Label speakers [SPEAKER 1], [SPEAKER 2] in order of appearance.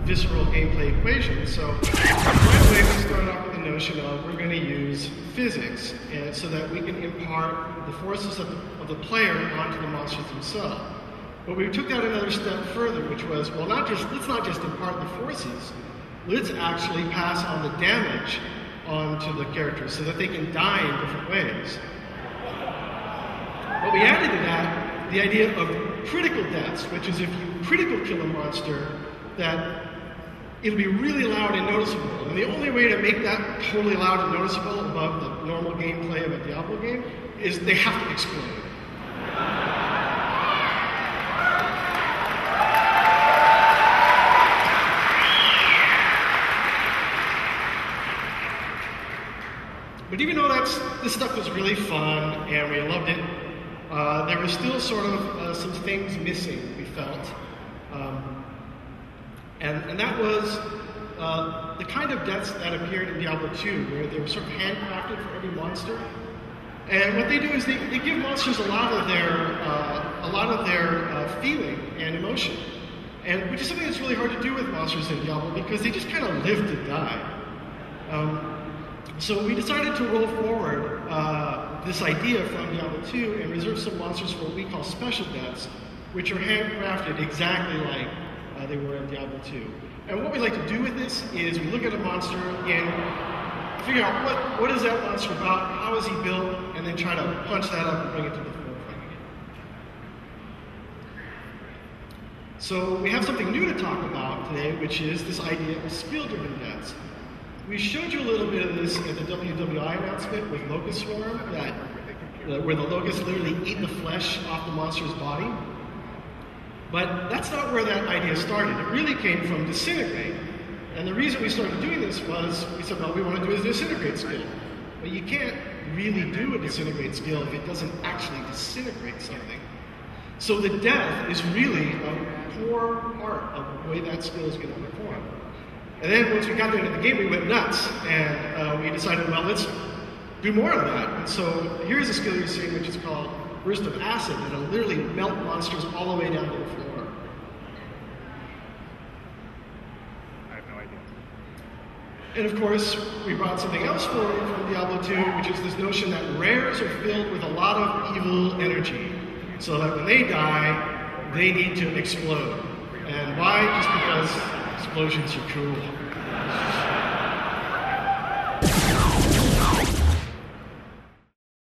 [SPEAKER 1] visceral gameplay equation. So right away we started off with the notion of we're going to use physics, and so that we can impart the forces of the player onto the monsters themselves. But we took that another step further, which was, well, let's not just impart the forces, let's actually pass on the damage onto the characters so that they can die in different ways. But we added to that the idea of critical deaths, which is if you critical kill a monster, that it'll be really loud and noticeable. And the only way to make that totally loud and noticeable above the normal gameplay of a Diablo game is they have to explode. But even though this stuff was really fun and we loved it, there were still sort of some things missing, we felt. And that was the kind of deaths that appeared in Diablo 2, where they were sort of handcrafted for every monster. And what they do is they give monsters a lot of their feeling and emotion, and which is something that's really hard to do with monsters in Diablo because they just kind of live to die. So we decided to roll forward this idea from Diablo 2 and reserve some monsters for what we call special deaths, which are handcrafted exactly like they were in Diablo 2. And what we like to do with this is we look at a monster and figure out what is that monster about, how is he built, and then try to punch that up and bring it to the forefront again. So we have something new to talk about today, which is this idea of skill-driven deaths. We showed you a little bit of this at the WWI announcement with Locust Swarm, where the locusts literally eat the flesh off the monster's body. But that's not where that idea started. It really came from Disintegrate. And the reason we started doing this was we said, well, we want to do a Disintegrate skill. But you can't really do a Disintegrate skill if it doesn't actually disintegrate something. So the death is really a core part of the way that skill is going to perform. And then once we got into the game, we went nuts, and we decided, well, let's do more of that. And so here's a skill you're seeing, which is called Burst of Acid, that'll literally melt monsters all the way down to the floor.
[SPEAKER 2] I have no idea.
[SPEAKER 1] And of course, we brought something else forward from Diablo 2, which is this notion that rares are filled with a lot of evil energy, so that when they die, they need to explode. And why? Just because explosions are cool.